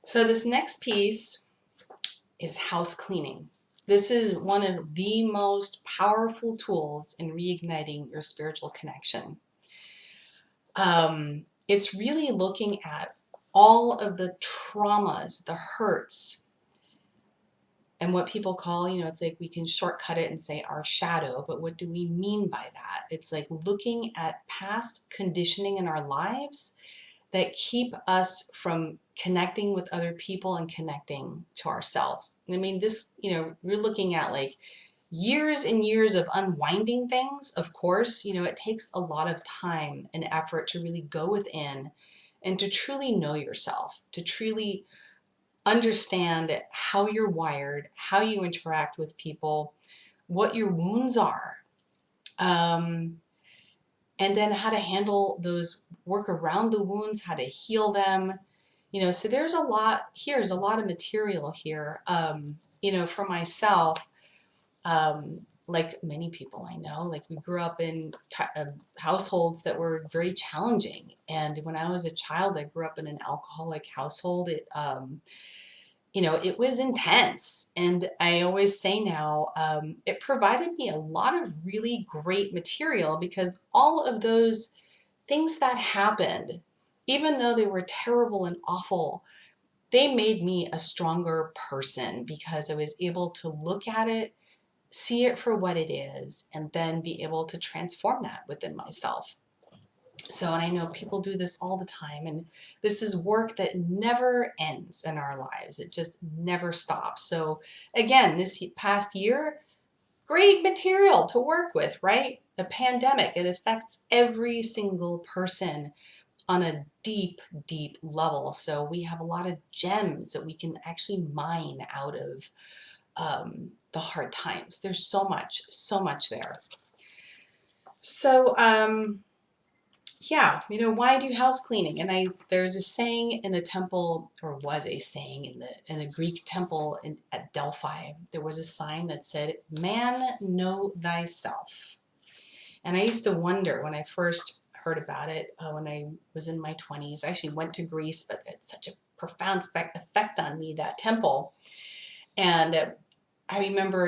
So this next piece is house cleaning. This is one of the most powerful tools in reigniting your spiritual connection. It's really looking at all of the traumas, the hurts, and what people call, it's like we can shortcut it and say our shadow, but what do we mean by that? It's like looking at past conditioning in our lives that keep us from connecting with other people and connecting to ourselves. And I mean, this, we're looking at like years and years of unwinding things. Of course, it takes a lot of time and effort to really go within and to truly know yourself, to truly understand how you're wired, how you interact with people, what your wounds are, um, and then how to handle those, work around the wounds, how to heal them. So there's a lot here, there's a lot of material here. For myself, like many people I know, like we grew up in households that were very challenging. And when I was a child, I grew up in an alcoholic household. It was intense. And I always say now, it provided me a lot of really great material because all of those things that happened, even though they were terrible and awful, they made me a stronger person because I was able to look at it, see it for what it is, and then be able to transform that within myself. So, and I know people do this all the time, and this is work that never ends in our lives. It just never stops. So, again, this past year, great material to work with, right? A pandemic, it affects every single person on a deep, deep level. So, we have a lot of gems that we can actually mine out of the hard times. There's so much there. So, yeah, why do house cleaning? And there's a saying in the temple, or was a saying in the Greek temple at Delphi. There was a sign that said, "Man, know thyself." And I used to wonder when I first heard about it, when I was in my 20s. I actually went to Greece, but it's such a profound effect on me, that temple. And I remember,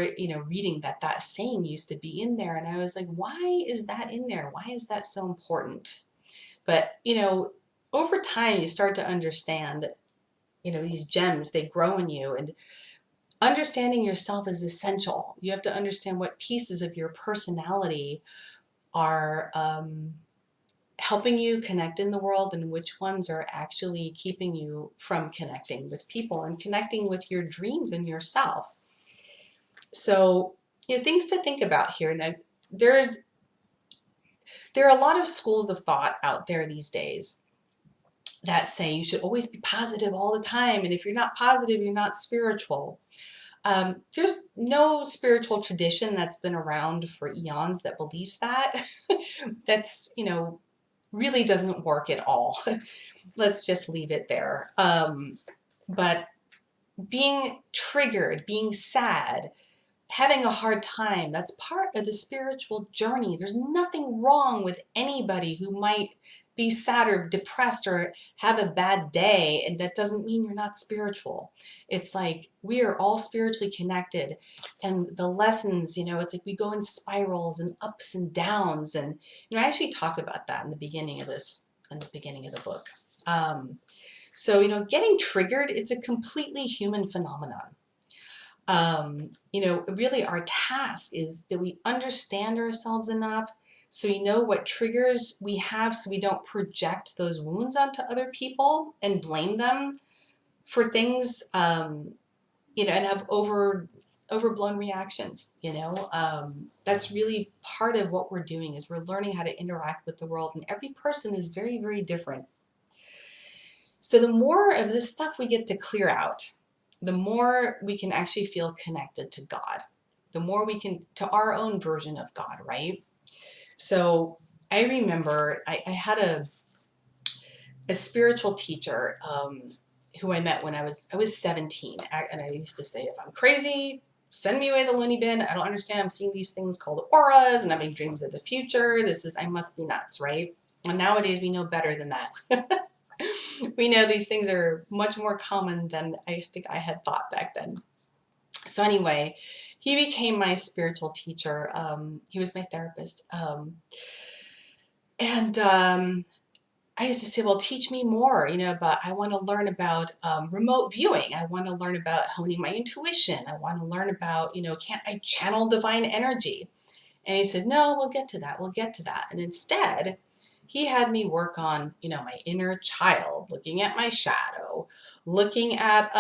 reading that saying used to be in there, and I was like, why is that in there? Why is that so important? But, over time, you start to understand, these gems, they grow in you, and understanding yourself is essential. You have to understand what pieces of your personality are helping you connect in the world and which ones are actually keeping you from connecting with people and connecting with your dreams and yourself. So, things to think about here. Now, there are a lot of schools of thought out there these days that say you should always be positive all the time. And if you're not positive, you're not spiritual. There's no spiritual tradition that's been around for eons that believes that. That's, really doesn't work at all. Let's just leave it there. But being triggered, being sad, having a hard time, that's part of the spiritual journey. There's nothing wrong with anybody who might be sad or depressed or have a bad day, and that doesn't mean you're not spiritual. It's like we are all spiritually connected, and the lessons, it's like we go in spirals and ups and downs, and I actually talk about that in the beginning of the book. So getting triggered, it's a completely human phenomenon. Really our task is that we understand ourselves enough so we know what triggers we have so we don't project those wounds onto other people and blame them for things, and have overblown reactions. That's really part of what we're doing is we're learning how to interact with the world, and every person is very, very different. So the more of this stuff we get to clear out, the more we can actually feel connected to God, the more we can, to our own version of God, right? So I remember I had a spiritual teacher who I met when I was 17. And I used to say, if I'm crazy, send me away to the loony bin. I don't understand. I'm seeing these things called auras and having dreams of the future. I must be nuts, right? And nowadays we know better than that. We know these things are much more common than I think I had thought back then. So anyway, he became my spiritual teacher. He was my therapist. And I used to say, well, teach me more, but I want to learn about remote viewing. I want to learn about honing my intuition. I want to learn about, can't I channel divine energy? And he said, no, we'll get to that. We'll get to that. And instead, he had me work on, my inner child, looking at my shadow, looking at,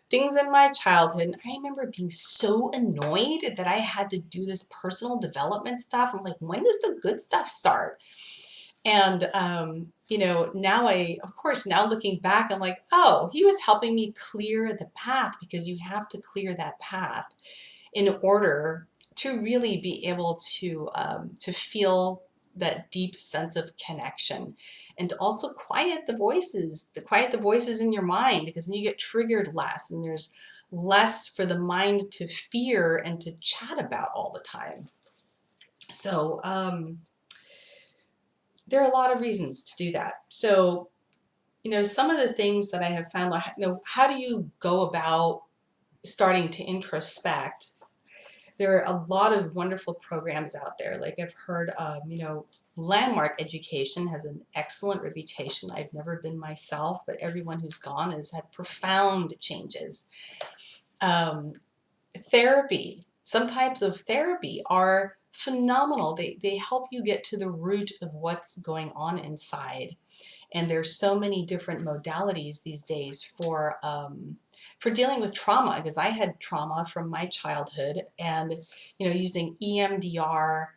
things in my childhood. And I remember being so annoyed that I had to do this personal development stuff. I'm like, when does the good stuff start? And, of course, now looking back, I'm like, oh, he was helping me clear the path, because you have to clear that path in order to really be able to feel that deep sense of connection, and to also quiet the voices in your mind, because then you get triggered less, and there's less for the mind to fear and to chat about all the time. So, there are a lot of reasons to do that. So, some of the things that I have found, how do you go about starting to introspect? There are a lot of wonderful programs out there. Like I've heard, Landmark Education has an excellent reputation. I've never been myself, but everyone who's gone has had profound changes. Um, Therapy, some types of therapy are phenomenal. They help you get to the root of what's going on inside. And there's so many different modalities these days for dealing with trauma, because I had trauma from my childhood, and using EMDR,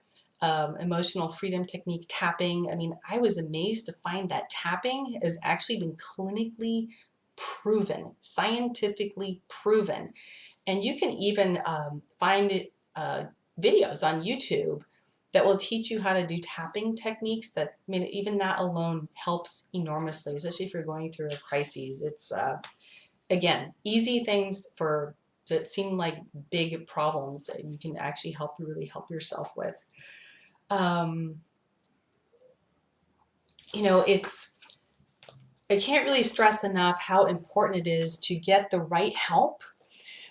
emotional freedom technique, tapping. I mean, I was amazed to find that tapping has actually been clinically proven, scientifically proven. And you can even find videos on YouTube that will teach you how to do tapping techniques. That, I mean, even that alone helps enormously, especially if you're going through a crisis. It's, again, easy things that seem like big problems that you can actually really help yourself with. Um, I can't really stress enough how important it is to get the right help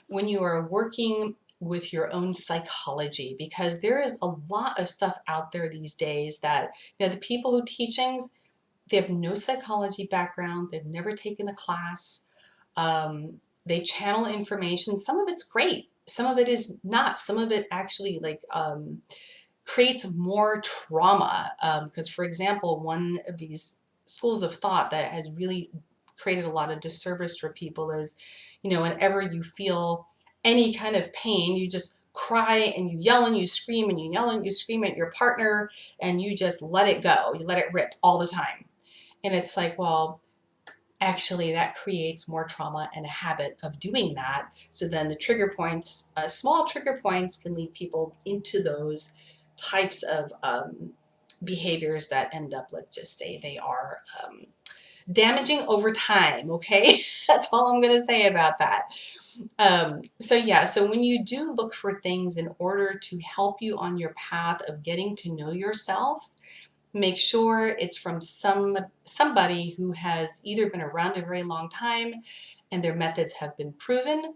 when you are working with your own psychology, because there is a lot of stuff out there these days that, the people who teachings, they have no psychology background, they've never taken a class, they channel information. Some of it's great, some of it is not, some of it actually creates more trauma. Because, for example, one of these schools of thought that has really created a lot of disservice for people is, whenever you feel any kind of pain, you just cry and you yell and you scream and you yell and you scream at your partner, and you just let it go. You let it rip all the time. And it's like, well, actually that creates more trauma and a habit of doing that. So then the trigger points, small trigger points, can lead people into those types of behaviors that end up, let's just say, they are damaging over time. Okay, that's all I'm going to say about that. So when you do look for things in order to help you on your path of getting to know yourself, make sure it's from somebody who has either been around a very long time and their methods have been proven,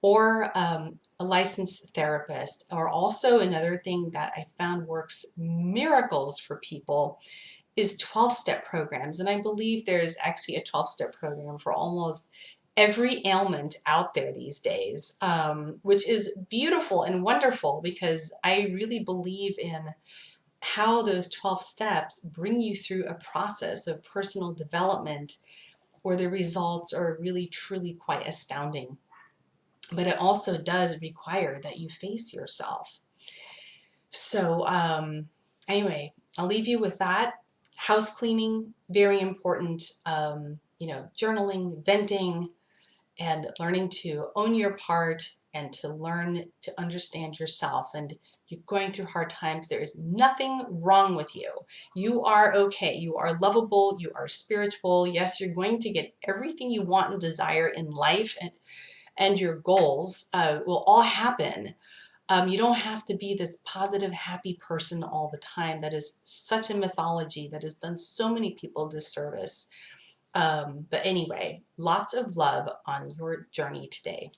or a licensed therapist. Or also, another thing that I found works miracles for people is 12-step programs. And I believe there's actually a 12-step program for almost every ailment out there these days, which is beautiful and wonderful, because I really believe in how those 12 steps bring you through a process of personal development where the results are really, truly quite astounding. But it also does require that you face yourself. So anyway, I'll leave you with that. House cleaning, very important. Journaling, venting, and learning to own your part and to learn to understand yourself. And you're going through hard times, there is nothing wrong with you. You are okay. You are lovable. You are spiritual. Yes, you're going to get everything you want and desire in life, and your goals will all happen. You don't have to be this positive, happy person all the time. That is such a mythology that has done so many people disservice. But anyway, lots of love on your journey today.